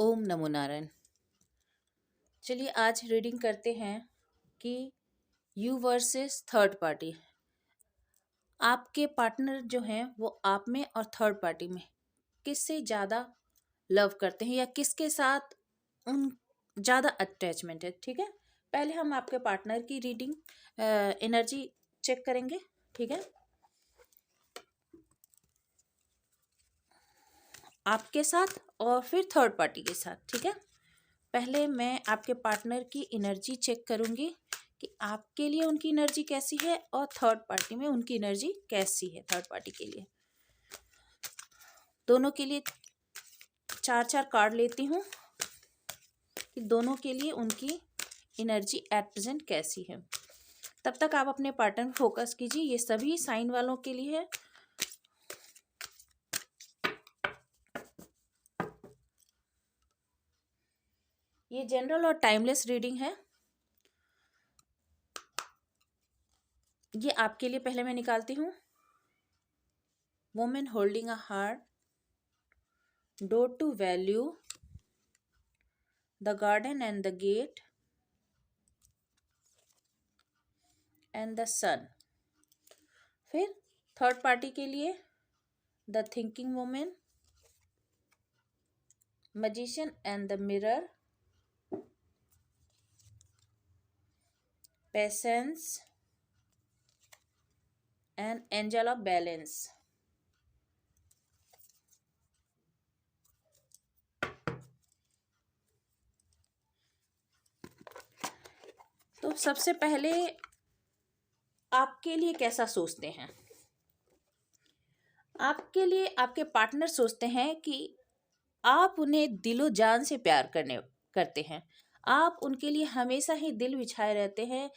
ओम नमो नारायण। चलिए आज रीडिंग करते हैं कि यू वर्सेस थर्ड पार्टी। आपके पार्टनर जो हैं वो आप में और थर्ड पार्टी में किससे ज़्यादा लव करते हैं या किसके साथ उन ज़्यादा अटैचमेंट है। ठीक है, पहले हम आपके पार्टनर की रीडिंग एनर्जी चेक करेंगे। ठीक है, आपके साथ और फिर थर्ड पार्टी के साथ। ठीक है, पहले मैं आपके पार्टनर की एनर्जी चेक करूंगी कि आपके लिए उनकी एनर्जी कैसी है और थर्ड पार्टी में उनकी एनर्जी कैसी है। थर्ड पार्टी के लिए दोनों के लिए चार चार कार्ड लेती हूँ कि दोनों के लिए उनकी एनर्जी एट प्रेजेंट कैसी है। तब तक आप अपने पार्टनर फोकस कीजिए। ये सभी साइन वालों के लिए है। ये जनरल और टाइमलेस रीडिंग है। ये आपके लिए पहले मैं निकालती हूँ। Women holding a heart, door to value, the garden and the gate and the sun. फिर थर्ड पार्टी के लिए the thinking women, magician and the mirror, patience and angel of balance। तो सबसे पहले आपके लिए कैसा सोचते हैं। आपके लिए आपके पार्टनर सोचते हैं कि आप उन्हें दिलो जान से प्यार करते हैं। आप उनके लिए हमेशा ही दिल बिछाए रहते हैं।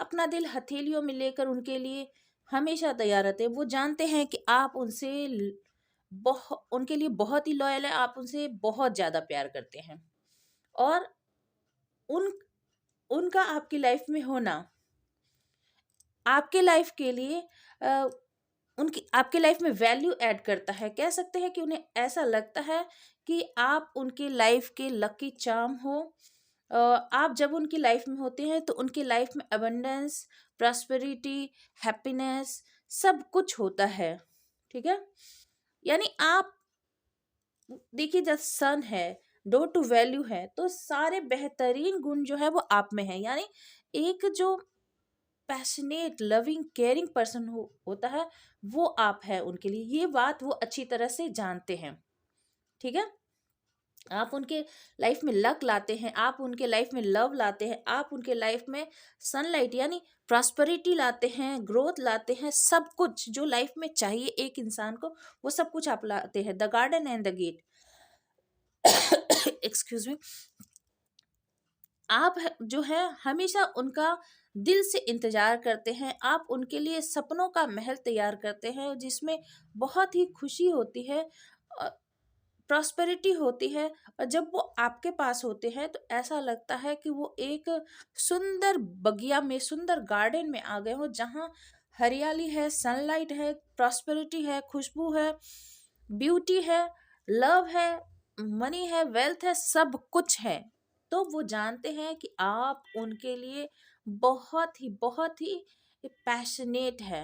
अपना दिल हथेलियों में लेकर उनके लिए हमेशा तैयार रहते हैं। वो जानते हैं कि आप उनके लिए बहुत ही लॉयल है। आप उनसे बहुत ज़्यादा प्यार करते हैं और उन उनका आपकी लाइफ में होना आपके लाइफ के लिए उनकी आपके लाइफ में वैल्यू ऐड करता है। कह सकते हैं कि उन्हें ऐसा लगता है कि आप उनके लाइफ के लकी चार्म हो। आप जब उनकी लाइफ में होते हैं तो उनकी लाइफ में अबंडेंस, प्रॉस्पेरिटी, हैप्पीनेस सब कुछ होता है। ठीक है, यानी आप देखिए जब सन है, डोर टू वैल्यू है, तो सारे बेहतरीन गुण जो है वो आप में है। यानी एक जो पैशनेट, लविंग, केयरिंग पर्सन होता है वो आप है उनके लिए। ये बात वो अच्छी तरह से जानते हैं। ठीक है, आप उनके लाइफ में लक लाते हैं, आप उनके लाइफ में लव लाते हैं, आप उनके लाइफ में सनलाइट यानी प्रॉस्पेरिटी लाते हैं, ग्रोथ लाते हैं। सब कुछ जो लाइफ में चाहिए एक इंसान को वो सब कुछ आप लाते हैं। The garden and the gate excuse me. आप जो है हमेशा उनका दिल से इंतजार करते हैं। आप उनके लिए सपनों का महल तैयार करते हैं जिसमें बहुत ही खुशी होती है, प्रॉस्पेरिटी होती है। और जब वो आपके पास होते हैं तो ऐसा लगता है कि वो एक सुंदर बगिया में, सुंदर गार्डन में आ गए हो जहाँ हरियाली है, सनलाइट है, प्रॉस्पेरिटी है, खुशबू है, ब्यूटी है, लव है, मनी है, वेल्थ है, सब कुछ है। तो वो जानते हैं कि आप उनके लिए बहुत ही पैशनेट है।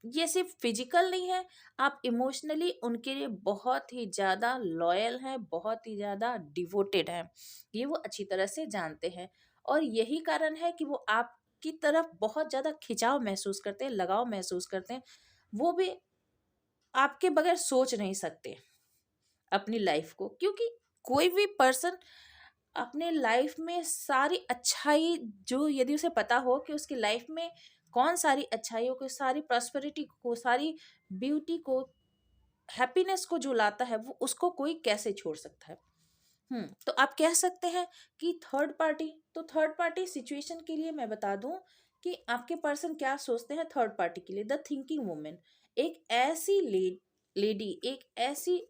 ये सिर्फ फिजिकल नहीं है, आप इमोशनली उनके लिए बहुत ही ज़्यादा लॉयल हैं, बहुत ही ज़्यादा डिवोटेड हैं। ये वो अच्छी तरह से जानते हैं और यही कारण है कि वो आपकी तरफ बहुत ज़्यादा खिंचाव महसूस करते हैं, लगाव महसूस करते हैं। वो भी आपके बगैर सोच नहीं सकते अपनी लाइफ को, क्योंकि कोई भी पर्सन अपने लाइफ में सारी अच्छाई जो यदि उसे पता हो कि उसकी लाइफ में कौन सारी अच्छाइयों को, सारी प्रॉस्पेरिटी को, सारी ब्यूटी को, हैप्पीनेस को जो लाता है वो उसको कोई कैसे छोड़ सकता है। तो आप कह सकते हैं कि थर्ड पार्टी सिचुएशन के लिए मैं बता दूं कि आपके पर्सन क्या सोचते हैं। थर्ड पार्टी के लिए द थिंकिंग वुमेन एक ऐसी लेडी, एक ऐसी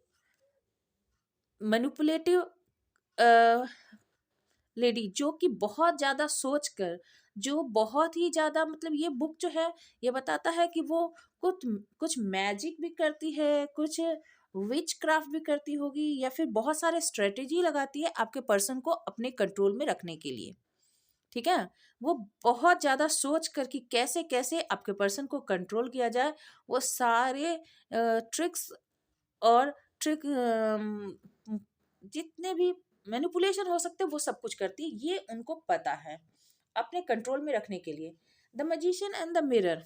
मैनिपुलेटिव लेडी जो कि बहुत ज़्यादा सोच कर, जो बहुत ही ज़्यादा मतलब ये बुक जो है ये बताता है कि वो कुछ कुछ मैजिक भी करती है, कुछ विच क्राफ्ट भी करती होगी या फिर बहुत सारे स्ट्रेटेजी लगाती है आपके पर्सन को अपने कंट्रोल में रखने के लिए। ठीक है? वो बहुत ज़्यादा सोच कर कि कैसे कैसे आपके पर्सन को कंट्रोल किया जाए, वो सारे ट्रिक्स और ट्रिक जितने भी मैनिपुलेशन हो सकते हैं वो सब कुछ करती है, ये उनको पता है अपने कंट्रोल में रखने के लिए। The magician and the mirror,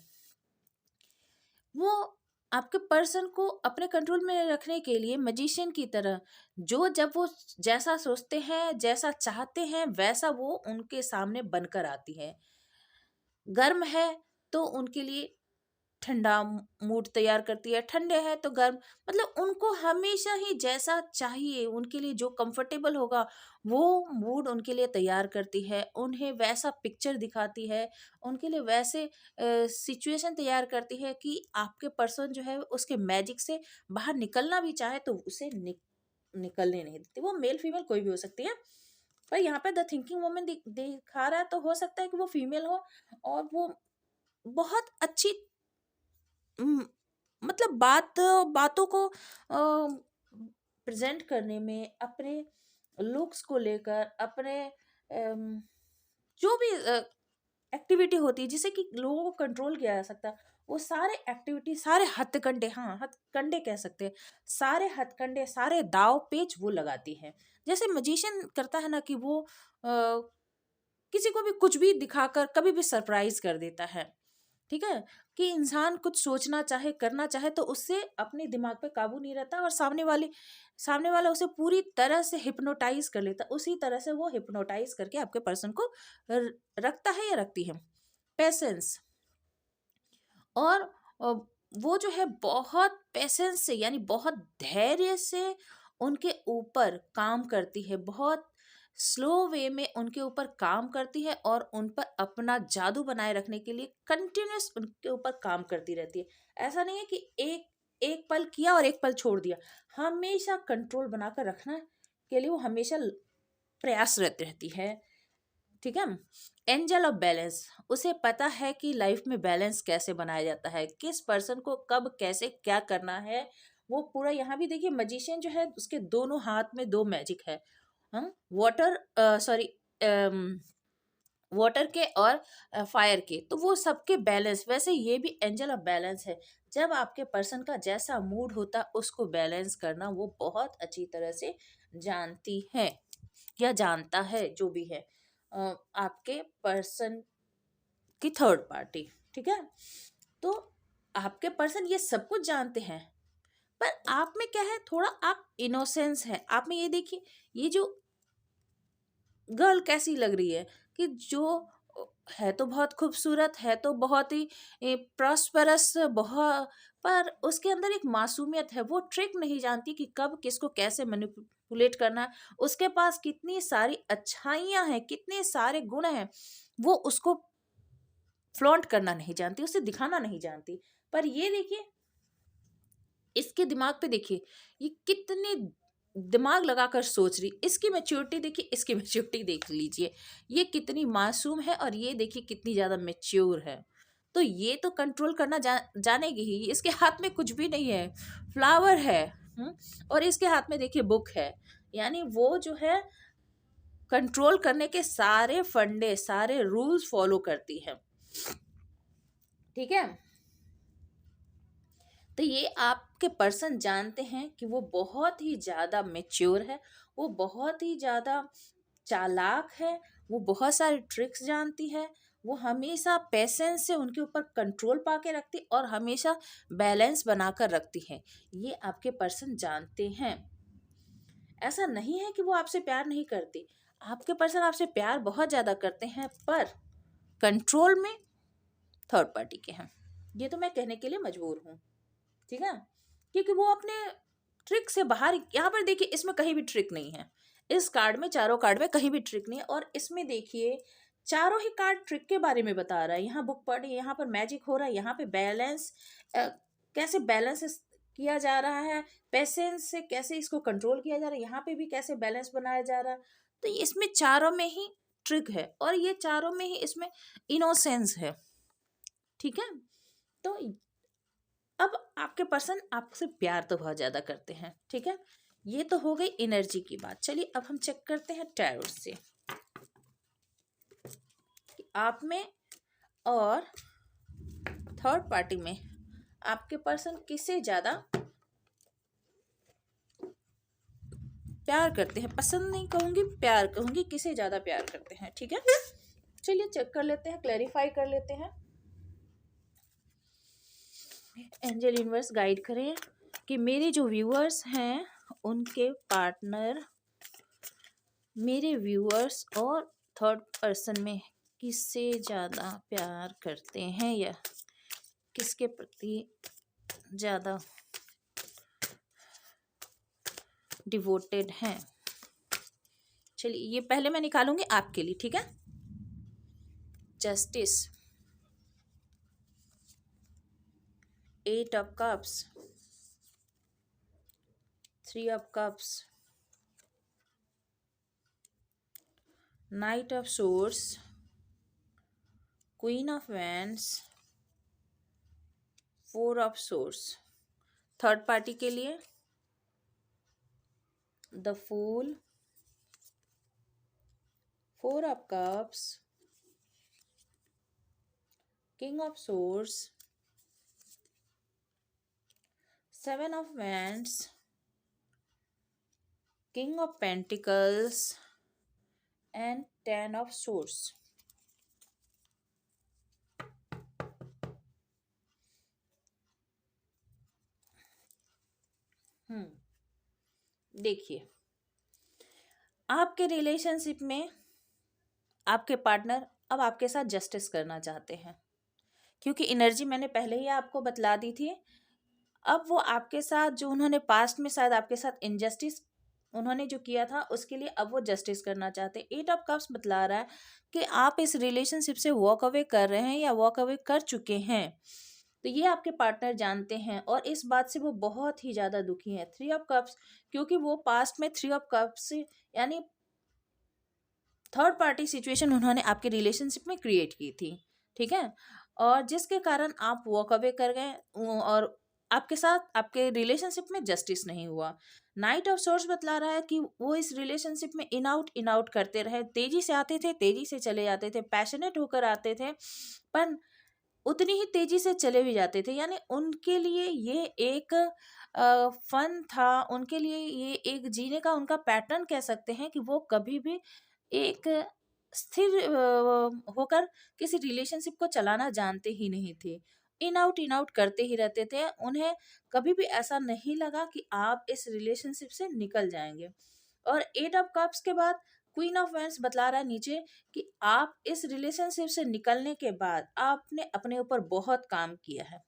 वो आपके पर्सन को अपने कंट्रोल में रखने के लिए मैजिशियन की तरह, जो जब वो जैसा सोचते हैं जैसा चाहते हैं वैसा वो उनके सामने बनकर आती है। गर्म है तो उनके लिए ठंडा मूड तैयार करती है, ठंडे हैं तो गर्म, मतलब उनको हमेशा ही जैसा चाहिए उनके लिए जो कंफर्टेबल होगा वो मूड उनके लिए तैयार करती है, उन्हें वैसा पिक्चर दिखाती है, उनके लिए वैसे सिचुएशन तैयार करती है कि आपके पर्सन जो है उसके मैजिक से बाहर निकलना भी चाहे तो उसे निकलने नहीं देती। वो मेल फीमेल कोई भी हो सकती है, पर यहाँ पे द थिंकिंग वुमन दिखा रहा है तो हो सकता है कि वो फीमेल हो और वो बहुत अच्छी उम, मतलब बातों को प्रेज़ेंट करने में, अपने लुक्स को लेकर, अपने जो भी एक्टिविटी होती है जिससे कि लोगों को कंट्रोल किया जा सकता है, वो सारे एक्टिविटी, सारे हथकंडे, हाँ, हथकंडे कह सकते हैं, सारे हथकंडे, सारे दाँव-पेच वो लगाती है। जैसे मैजिशियन करता है ना कि वो किसी को भी कुछ भी दिखाकर कभी भी सरप्राइज़ कर देता है। ठीक है? कि इंसान कुछ सोचना चाहे, करना चाहे तो उससे अपने दिमाग पे काबू नहीं रहता और सामने वाला उसे पूरी तरह से हिप्नोटाइज़ कर लेता है। उसी तरह से वो हिप्नोटाइज़ करके आपके पर्सन को र रखता है या रखती है। पेशेंस, और अ, वो जो है बहुत पेशेंस से यानी बहुत धैर्य से उनके ऊपर काम करती है, बहुत स्लो वे में उनके ऊपर काम करती है और उन पर अपना जादू बनाए रखने के लिए कंटिन्यूअस उनके ऊपर काम करती रहती है। ऐसा नहीं है कि एक एक पल किया और एक पल छोड़ दिया, हमेशा कंट्रोल बनाकर रखना के लिए वो हमेशा प्रयासरत रहती है। ठीक है? एंजल ऑफ बैलेंस, उसे पता है कि लाइफ में बैलेंस कैसे बनाया जाता है, किस पर्सन को कब कैसे क्या करना है, वो पूरा। यहाँ भी देखिए मैजिशियन जो है उसके दोनों हाथ में दो मैजिक है, हम वाटर सॉरी वाटर के और फायर के, तो वो सबके बैलेंस, वैसे ये भी एंजल ऑफ बैलेंस है। जब आपके पर्सन का जैसा मूड होता उसको बैलेंस करना वो बहुत अच्छी तरह से जानती है या जानता है, जो भी है आपके पर्सन की थर्ड पार्टी। ठीक है? तो आपके पर्सन ये सब कुछ जानते हैं, पर आप में क्या है, थोड़ा आप इनोसेंस है आप में। ये देखिए, ये जो गर्ल कैसी लग रही है कि जो है तो बहुत खूबसूरत है, तो बहुत ही प्रॉस्परस, बहुत, पर उसके अंदर एक मासूमियत है, वो ट्रिक नहीं जानती कि कब किसको कैसे मैनिपुलेट करना है। उसके पास कितनी सारी अच्छाइयाँ हैं, कितने सारे गुण हैं, वो उसको फ्लॉन्ट करना नहीं जानती, उसे दिखाना नहीं जानती। पर ये देखिए, इसके दिमाग पे देखिए, ये कितने दिमाग लगाकर सोच रही, इसकी मैच्योरिटी देखिए, इसकी मैच्योरिटी देख लीजिए, ये कितनी मासूम है और ये देखिए कितनी ज़्यादा मैच्योर है। तो ये तो कंट्रोल करना जानेगी ही, इसके हाथ में कुछ भी नहीं है, फ्लावर है। हुँ? और इसके हाथ में देखिए बुक है, यानी वो जो है कंट्रोल करने के सारे फंडे, सारे रूल्स फॉलो करती है। ठीक है? तो ये आपके पर्सन जानते हैं कि वो बहुत ही ज़्यादा मैच्योर है, वो बहुत ही ज़्यादा चालाक है, वो बहुत सारे ट्रिक्स जानती है, वो हमेशा पेशेंस से उनके ऊपर कंट्रोल पा के रखती और हमेशा बैलेंस बनाकर रखती है। ये आपके पर्सन जानते हैं। ऐसा नहीं है कि वो आपसे प्यार नहीं करती, आपके पर्सन आपसे प्यार बहुत ज़्यादा करते हैं, पर कंट्रोल में थर्ड पार्टी के हैं। ये तो मैं कहने के लिए मजबूर हूँ। ठीक है? क्योंकि वो अपने ट्रिक से बाहर, यहाँ पर देखिए इसमें कहीं भी ट्रिक नहीं है, इस कार्ड में, चारों कार्ड में कहीं भी ट्रिक नहीं है। और इसमें देखिए चारों ही कार्ड ट्रिक के बारे में बता रहा है। यहाँ बुक पढ़, यहाँ पर मैजिक हो रहा है, यहाँ पे बैलेंस, कैसे बैलेंस किया जा रहा है, पेशेंस से कैसे इसको कंट्रोल किया जा रहा है, यहाँ पे भी कैसे बैलेंस बनाया जा रहा है। तो इसमें चारों में ही ट्रिक है और ये चारों में ही इसमें इनोसेंस है। ठीक है? तो अब आपके पर्सन आपसे प्यार तो बहुत ज़्यादा करते हैं, ठीक है। ये तो हो गई एनर्जी की बात। चलिए अब हम चेक करते हैं टैरोट से कि आप में और थर्ड पार्टी में आपके पर्सन किससे ज़्यादा प्यार करते हैं। पसंद नहीं कहूँगी, प्यार कहूँगी, किसे ज़्यादा प्यार करते हैं, ठीक है। चलिए चेक कर लेते हैं, क्लैरिफाई कर लेते हैं। एंजल यूनिवर्स गाइड करें कि मेरे जो व्यूअर्स हैं उनके पार्टनर मेरे व्यूअर्स और थर्ड पर्सन में किससे ज़्यादा प्यार करते हैं या किसके प्रति ज़्यादा डिवोटेड हैं। चलिए ये पहले मैं निकालूंगी आपके लिए, ठीक है। Justice, 8 of cups, 3 of cups, knight of swords, queen of wands, 4 of swords. Third party के लिए the fool, 4 of cups, king of swords, 7 of wands, king of pentacles and 10 of swords. देखिए आपके रिलेशनशिप में आपके partner अब आपके साथ justice करना चाहते हैं, क्योंकि एनर्जी मैंने पहले ही आपको बतला दी थी। अब वो आपके साथ जो उन्होंने पास्ट में शायद आपके साथ इनजस्टिस उन्होंने जो किया था उसके लिए अब वो जस्टिस करना चाहते हैं। 8 ऑफ कप्स बतला रहा है कि आप इस रिलेशनशिप से वॉक अवे कर रहे हैं या वॉक अवे कर चुके हैं। तो ये आपके पार्टनर जानते हैं और इस बात से वो बहुत ही ज़्यादा दुखी हैं। 3 ऑफ कप्स, क्योंकि वो पास्ट में 3 ऑफ कप्स यानी थर्ड पार्टी सिचुएशन उन्होंने आपके रिलेशनशिप में क्रिएट की थी, ठीक है। और जिसके कारण आप वॉक अवे कर गए और आपके साथ आपके रिलेशनशिप में जस्टिस नहीं हुआ। नाइट ऑफ सोर्स बतला रहा है कि वो इस रिलेशनशिप में इन आउट करते रहे, तेजी से आते थे, तेजी से चले जाते थे, पैशनेट होकर आते थे, पर उतनी ही तेजी से चले भी जाते थे। यानी उनके लिए ये एक फन था, उनके लिए ये एक जीने का उनका पैटर्न कह सकते हैं कि वो कभी भी एक स्थिर होकर किसी रिलेशनशिप को चलाना जानते ही नहीं थे। इन आउट करते ही रहते थे। उन्हें कभी भी ऐसा नहीं लगा कि आप इस रिलेशनशिप से निकल जाएंगे। और 8 ऑफ कप्स के बाद क्वीन ऑफ वैंड्स बतला रहा है नीचे कि आप इस रिलेशनशिप से निकलने के बाद आपने अपने ऊपर बहुत काम किया है,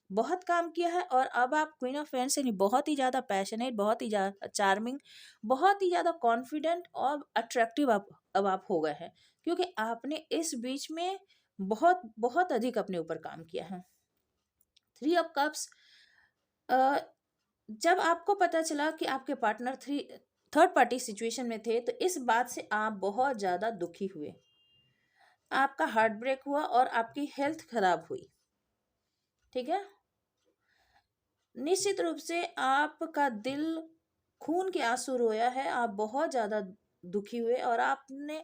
बहुत काम किया है। और अब आप क्वीन ऑफ वैंड्स से बहुत ही ज़्यादा पैशनेट, बहुत ही ज़्यादा चार्मिंग, बहुत ही ज़्यादा कॉन्फिडेंट और अट्रैक्टिव अब आप हो गए हैं, क्योंकि आपने इस बीच में बहुत बहुत अधिक अपने ऊपर काम किया है। 3 ऑफ कप्स, जब आपको पता चला कि आपके पार्टनर थर्ड पार्टी सिचुएशन में थे तो इस बात से आप बहुत ज़्यादा दुखी हुए, आपका हार्ट ब्रेक हुआ और आपकी हेल्थ खराब हुई, ठीक है। निश्चित रूप से आपका दिल खून के आंसू रोया है, आप बहुत ज़्यादा दुखी हुए और आपने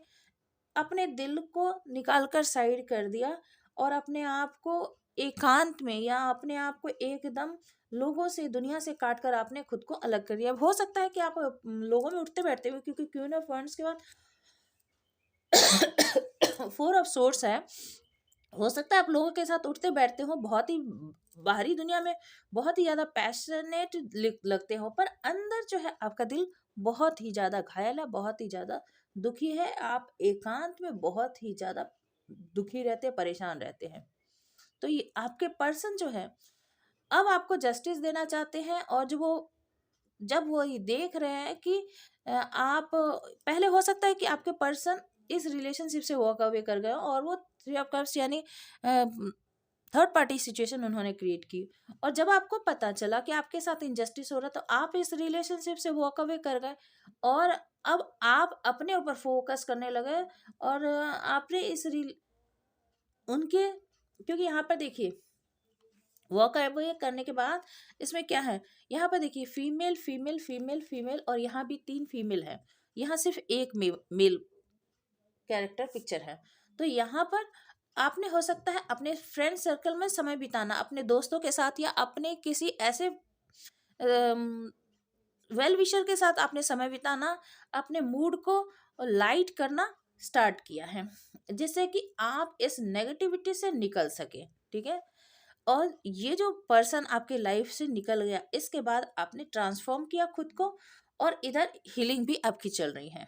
अपने दिल को निकाल कर साइड कर दिया और अपने आप को एकांत में या अपने आप को एकदम लोगों से, दुनिया से काट कर आपने खुद को अलग कर दिया। हो सकता है कि आप लोगों में उठते बैठते हुए, क्योंकि क्वीन ऑफ वॉन्ड्स के बाद 4 ऑफ सोर्स है, हो सकता है आप लोगों के साथ उठते बैठते हो, बहुत ही बाहरी दुनिया में बहुत ही ज़्यादा पैशनेट लगते हो, पर अंदर जो है आपका दिल बहुत ही ज़्यादा घायल है, बहुत ही ज़्यादा दुखी है। आप एकांत में बहुत ही ज़्यादा दुखी रहते, परेशान रहते हैं। तो ये आपके पर्सन जो है अब आपको जस्टिस देना चाहते हैं। और जब वो ये देख रहे हैं कि आप पहले हो सकता है कि आपके पर्सन इस रिलेशनशिप से वॉक अवे कर गए और वो 3 ऑफ कप्स यानी थर्ड पार्टी सिचुएशन उन्होंने क्रिएट की, और जब आपको पता चला कि आपके साथ इनजस्टिस हो रहा तो आप इस रिलेशनशिप से वॉक अवे कर गए और अब आप अपने ऊपर फोकस करने लगे। और आपने उनके, क्योंकि यहाँ पर देखिए वॉक अवे करने के बाद इसमें क्या है, यहाँ पर देखिए फीमेल फीमेल फीमेल फीमेल, और यहाँ भी 3 फीमेल है, यहाँ सिर्फ एक मेल कैरेक्टर पिक्चर है। तो यहाँ पर आपने हो सकता है अपने फ्रेंड सर्कल में समय बिताना, अपने दोस्तों के साथ या अपने किसी ऐसे वेल विशर के साथ आपने समय बिताना, अपने मूड को लाइट करना स्टार्ट किया है, जिससे कि आप इस नेगेटिविटी से निकल सके। ठीक है, और ये जो पर्सन आपके लाइफ से निकल गया, इसके बाद आपने ट्रांसफॉर्म किया खुद को, और इधर हीलिंग भी आपकी चल रही है।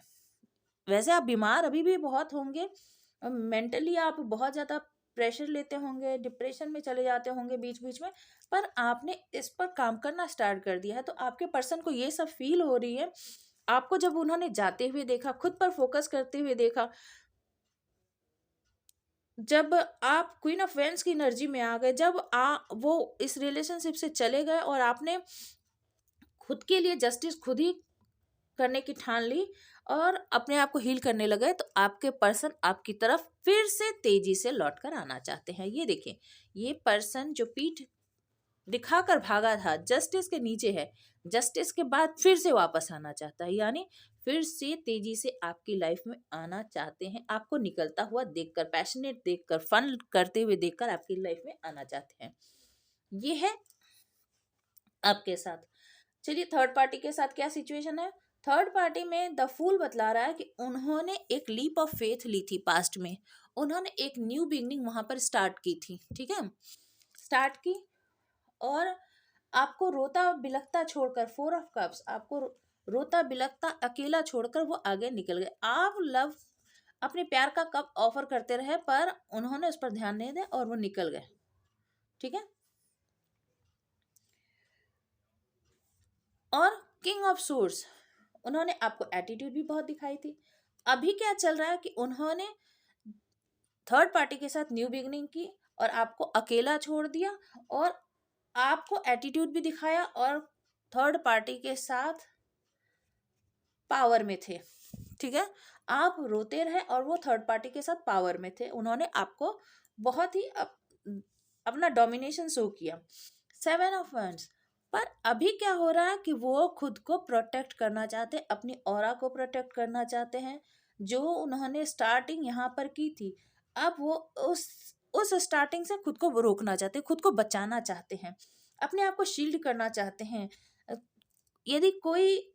वैसे आप बीमार अभी भी बहुत होंगे, मेंटली आप बहुत ज़्यादा प्रेशर लेते होंगे, डिप्रेशन में चले जाते होंगे बीच बीच में, पर आपने इस पर काम करना स्टार्ट कर दिया है। तो आपके पर्सन को ये सब फील हो रही है, आपको जब उन्होंने जाते हुए देखा, खुद पर फोकस करते हुए देखा, जब आप क्वीन ऑफ वेंस की एनर्जी में आ गए, जब वो इस रिलेशनशिप से चले गए और आपने खुद के लिए जस्टिस खुद ही करने की ठान ली और अपने आप को हील करने लगे, तो आपके पर्सन आपकी तरफ फिर से तेजी से लौट कर आना चाहते हैं। ये देखिए, ये पर्सन जो पीठ दिखाकर भागा था, जस्टिस के नीचे है, जस्टिस के बाद फिर से वापस आना चाहता है, यानी फिर से तेजी से आपकी लाइफ में आना चाहते हैं। आपको निकलता हुआ देखकर, पैशनेट देखकर, फन करते हुए देखकर आपकी लाइफ में आना चाहते हैं। ये है आपके साथ। चलिए थर्ड पार्टी के साथ क्या सिचुएशन है। थर्ड पार्टी में द फूल बतला रहा है कि उन्होंने एक लीप ऑफ फेथ ली थी पास्ट में, उन्होंने एक न्यू बिगनिंग वहां पर स्टार्ट की थी। ठीक है, स्टार्ट की, और आपको रोता बिलखता छोड़कर, 4 ऑफ कप्स, आपको रोता बिलखता अकेला छोड़कर वो आगे निकल गए। आप लव अपने प्यार का कप ऑफर करते रहे, पर उन्होंने उस पर ध्यान नहीं दिया और वो निकल गए। ठीक है, और किंग ऑफ सोर्स, उन्होंने आपको एटीट्यूड भी बहुत दिखाई थी। अभी क्या चल रहा है कि उन्होंने थर्ड पार्टी के साथ न्यू बिगनिंग की और आपको अकेला छोड़ दिया, और आपको एटीट्यूड भी दिखाया, और थर्ड पार्टी के साथ पावर में थे। ठीक है, आप रोते रहे और वो थर्ड पार्टी के साथ पावर में थे, उन्होंने आपको बहुत ही अपना डोमिनेशन शो किया। 7 ऑफ वंड्स, पर अभी क्या हो रहा है कि वो खुद को प्रोटेक्ट करना चाहते हैं, अपनी ऑरा को प्रोटेक्ट करना चाहते हैं, जो उन्होंने स्टार्टिंग यहाँ पर की थी। अब वो उस स्टार्टिंग से खुद को रोकना चाहते हैं, खुद को बचाना चाहते हैं, अपने आप को शील्ड करना चाहते हैं। यदि कोई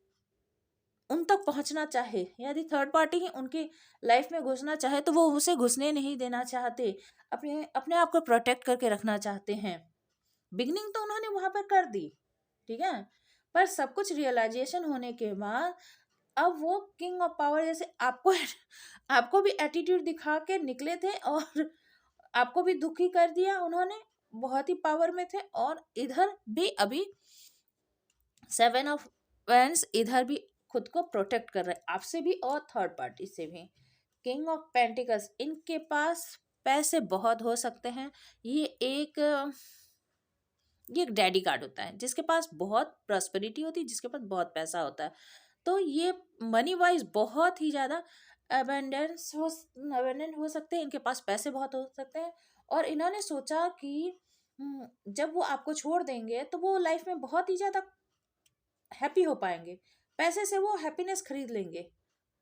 उन तक पहुंचना चाहे, यदि थर्ड पार्टी ही उनकी लाइफ में घुसना चाहे, तो वो उसे घुसने नहीं देना चाहते, अपने अपने आप को प्रोटेक्ट करके रखना चाहते हैं। बिगनिंग तो उन्होंने वहां पर कर दी, ठीक है, पर सब कुछ रियलाइजेशन होने के बाद अब वो किंग ऑफ पावर जैसे आपको भी एटीट्यूड दिखा के निकले थे, और आपको भी दुखी कर दिया उन्होंने, बहुत ही पावर में थे, और इधर भी अभी 7 ऑफ वैंड्स इधर भी खुद को प्रोटेक्ट कर रहे हैं, आपसे भी और थर्ड पार्टी से भी। किंग ऑफ पेंटिकल्स, इनके पास पैसे बहुत हो सकते हैं। ये एक डैडी कार्ड होता है, जिसके पास बहुत प्रॉस्पेरिटी होती है, जिसके पास बहुत पैसा होता है। तो ये मनी वाइज बहुत ही ज़्यादा अबेंडेंट हो सकते हैं, इनके पास पैसे बहुत हो सकते हैं, और इन्होंने सोचा कि जब वो आपको छोड़ देंगे तो वो लाइफ में बहुत ही ज़्यादा हैप्पी हो पाएंगे, पैसे से वो हैप्पीनेस खरीद लेंगे,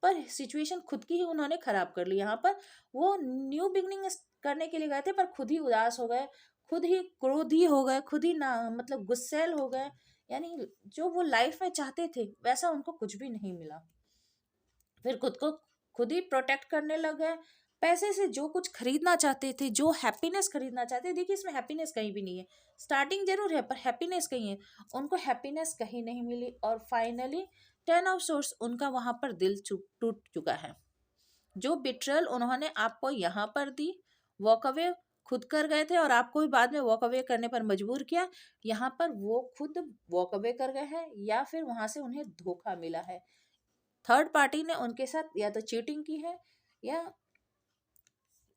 पर सिचुएशन खुद की ही उन्होंने खराब कर ली। यहाँ पर वो न्यू बिगनिंग करने के लिए गए थे, पर खुद ही उदास हो गए, खुद ही क्रोधी हो गए, खुद ही ना मतलब गुस्सैल हो गए, यानी जो वो लाइफ में चाहते थे वैसा उनको कुछ भी नहीं मिला। फिर खुद को खुद ही प्रोटेक्ट करने लग गए, पैसे से जो कुछ खरीदना चाहते थे, जो हैप्पीनेस खरीदना चाहते थे, देखिए इसमें हैप्पीनेस कहीं भी नहीं है, स्टार्टिंग जरूर है पर हैप्पीनेस कहीं है, उनको हैप्पीनेस कहीं नहीं मिली, और फाइनली 10 ऑफ सोर्स, उनका वहां पर दिल टूट चुका है। जो बिट्रल उन्होंने आपको यहाँ पर दी, वॉक अवे खुद कर गए थे और आपको भी बाद में वॉक अवे करने पर मजबूर किया, यहाँ पर वो खुद वॉक अवे कर गए हैं, या फिर वहां से उन्हें धोखा मिला है। थर्ड पार्टी ने उनके साथ या तो चीटिंग की है, या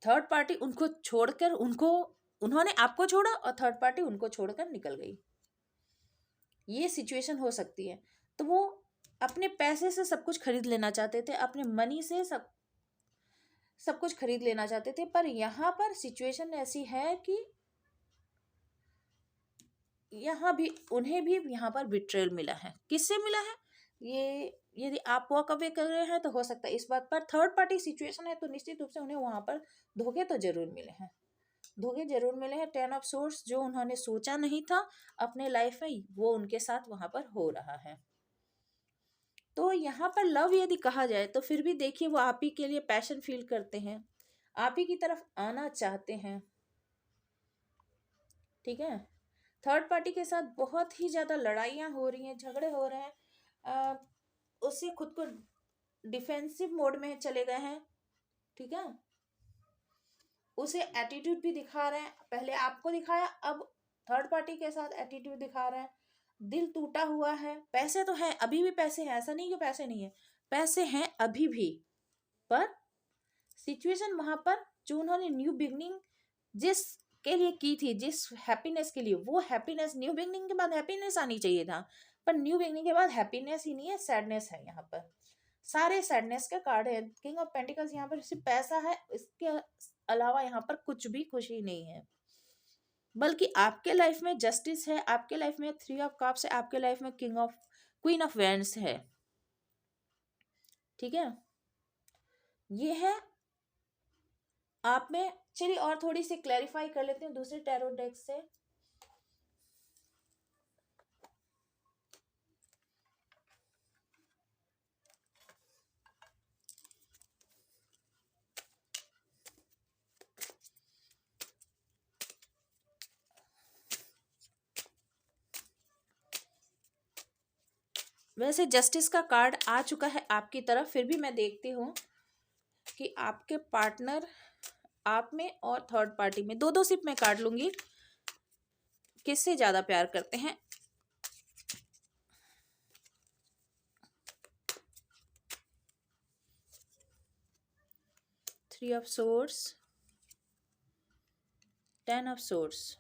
थर्ड पार्टी उनको छोड़कर उन्होंने आपको छोड़ा और थर्ड पार्टी उनको छोड़कर निकल गई। ये सिचुएशन हो सकती है। तो वो अपने पैसे से सब कुछ खरीद लेना चाहते थे, अपने मनी से सब कुछ खरीद लेना चाहते थे, पर यहाँ पर सिचुएशन ऐसी है कि यहाँ भी उन्हें भी यहाँ पर बिट्रेयल मिला है। किससे मिला है? ये यदि आप वॉक अवे कर रहे हैं तो हो सकता है इस बात पर, थर्ड पार्टी सिचुएशन है तो निश्चित रूप से उन्हें वहां पर धोखे तो जरूर मिले हैं, धोखे जरूर मिले हैं। 10 ऑफ सोर्स, जो उन्होंने सोचा नहीं था अपने लाइफ में, वो उनके साथ वहां पर हो रहा है। तो यहाँ पर लव यदि कहा जाए तो फिर भी देखिए, वो आप ही के लिए पैशन फील करते हैं, आप ही की तरफ आना चाहते हैं, ठीक है। थर्ड पार्टी के साथ बहुत ही ज्यादा लड़ाइयाँ हो रही हैं, झगड़े हो रहे हैं, उससे खुद को डिफेंसिव मोड में चले गए हैं, ठीक है। उसे एटीट्यूड भी दिखा रहे हैं, पहले आपको दिखाया, अब थर्ड पार्टी के साथ एटीट्यूड दिखा रहे हैं। दिल टूटा हुआ है, पैसे तो हैं, अभी भी पैसे हैं, ऐसा नहीं कि पैसे नहीं है, पैसे हैं अभी भी, पर सिचुएशन वहां पर जो उन्होंने न्यू बिगनिंग जिस के लिए की थी, जिस हैप्पीनेस के लिए, वो हैप्पीनेस, न्यू बिगनिंग के बाद हैप्पीनेस आनी चाहिए था, पर न्यू बिगनिंग के बाद हैप्पीनेस ही नहीं है, सैडनेस है। यहाँ पर सारे सैडनेस के कार्ड है। किंग ऑफ पेंटिकल्स यहाँ पर सिर्फ पैसा है, इसके अलावा यहाँ पर कुछ भी खुशी नहीं है, बल्कि आपके लाइफ में जस्टिस है, आपके लाइफ में 3 ऑफ कप्स है, आपके लाइफ में क्वीन ऑफ वैंड्स है, ठीक है। ये है आप में। चलिए और थोड़ी सी क्लैरिफाई कर लेते हैं दूसरे टैरो डेक से। वैसे जस्टिस का कार्ड आ चुका है आपकी तरफ, फिर भी मैं देखती हूँ कि आपके पार्टनर आप में और थर्ड पार्टी में, दो सिर्फ मैं कार्ड लूंगी, किससे ज्यादा प्यार करते हैं। Three of source, 10 of source,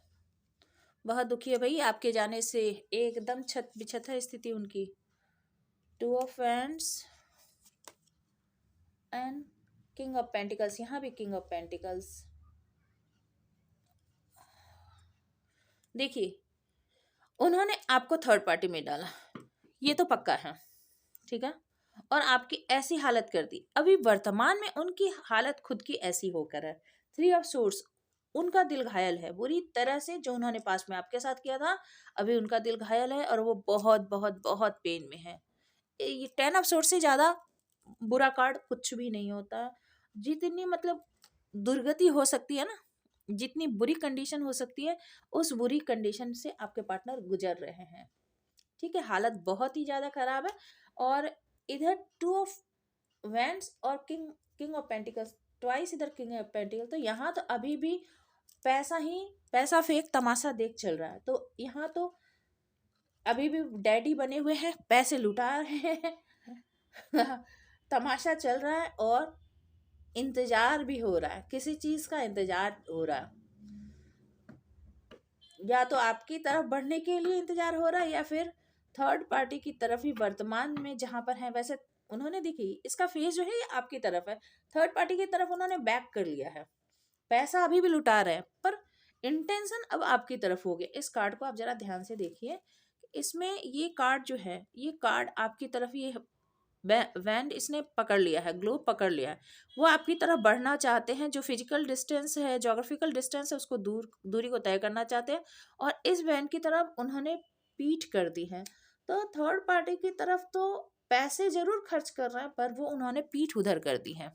बहुत दुखी है भाई आपके जाने से, एकदम छत बिछत है स्थिति उनकी। 2 of wands and king of pentacles, यहाँ भी किंग ऑफ पेंटिकल्स। देखिए, उन्होंने आपको थर्ड पार्टी में डाला, ये तो पक्का है, ठीक है, और आपकी ऐसी हालत कर दी, अभी वर्तमान में उनकी हालत खुद की ऐसी होकर है। 3 ऑफ सोर्स, उनका दिल घायल है बुरी तरह से, जो उन्होंने पास में आपके साथ किया था, अभी उनका दिल घायल है और वो बहुत बहुत बहुत पेन में है। ये 10 ऑफ सोर्स से ज्यादा बुरा कार्ड कुछ भी नहीं होता। जितनी मतलब दुर्गति हो सकती है ना, जितनी बुरी कंडीशन हो सकती है, उस बुरी कंडीशन से आपके पार्टनर गुजर रहे हैं, ठीक है, हालत बहुत ही ज्यादा खराब है। और इधर 2 ऑफ वैंड्स और किंग ऑफ पेंटिकल्स, ट्वाइस इधर किंग ऑफ पेंटिकल, तो यहाँ तो अभी भी पैसा ही पैसा फेक तमाशा देख चल रहा है। तो यहाँ तो अभी भी डैडी बने हुए हैं, पैसे लुटा रहे हैं तमाशा चल रहा है, और इंतजार भी हो रहा है, किसी चीज का इंतजार हो रहा है, या तो आपकी तरफ बढ़ने के लिए इंतजार हो रहा है, या फिर थर्ड पार्टी की तरफ ही वर्तमान में जहां पर है। वैसे उन्होंने, देखी इसका फेस जो है ये आपकी तरफ है, थर्ड पार्टी की तरफ उन्होंने बैक कर लिया है, पैसा अभी भी लुटा रहे हैं, पर इंटेंशन अब आपकी तरफ हो गया। इस कार्ड को आप जरा ध्यान से देखिए, इसमें ये कार्ड जो है, ये कार्ड आपकी तरफ, ये वैंड इसने पकड़ लिया है, ग्लोब पकड़ लिया है, वो आपकी तरफ बढ़ना चाहते हैं, जो फिजिकल डिस्टेंस है, जोग्राफिकल डिस्टेंस है, उसको दूरी को तय करना चाहते हैं, और इस वैंड की तरफ उन्होंने पीठ कर दी है। तो थर्ड पार्टी की तरफ तो पैसे जरूर खर्च कर रहे हैं, पर वो उन्होंने पीठ उधर कर दी है,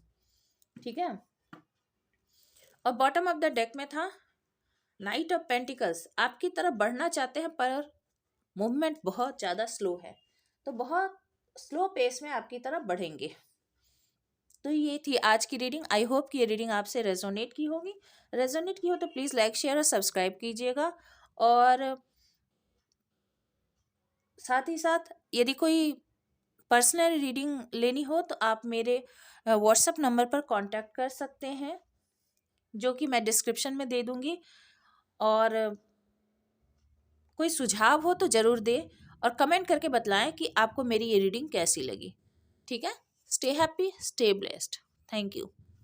ठीक है। और बॉटम ऑफ द डेक में था नाइट ऑफ पेंटिकल्स, आपकी तरफ बढ़ना चाहते हैं, पर मूवमेंट बहुत ज़्यादा स्लो है, तो बहुत स्लो पेस में आपकी तरफ बढ़ेंगे। तो ये थी आज की रीडिंग। आई होप कि ये रीडिंग आपसे रेजोनेट की होगी। रेजोनेट की हो तो प्लीज़ लाइक शेयर और सब्सक्राइब कीजिएगा, और साथ ही साथ यदि कोई पर्सनल रीडिंग लेनी हो तो आप मेरे व्हाट्सएप नंबर पर कांटेक्ट कर सकते हैं, जो कि मैं डिस्क्रिप्शन में दे दूंगी, और कोई सुझाव हो तो ज़रूर दें, और कमेंट करके बतलाएं कि आपको मेरी ये रीडिंग कैसी लगी, ठीक है। Stay happy, stay blessed, thank you.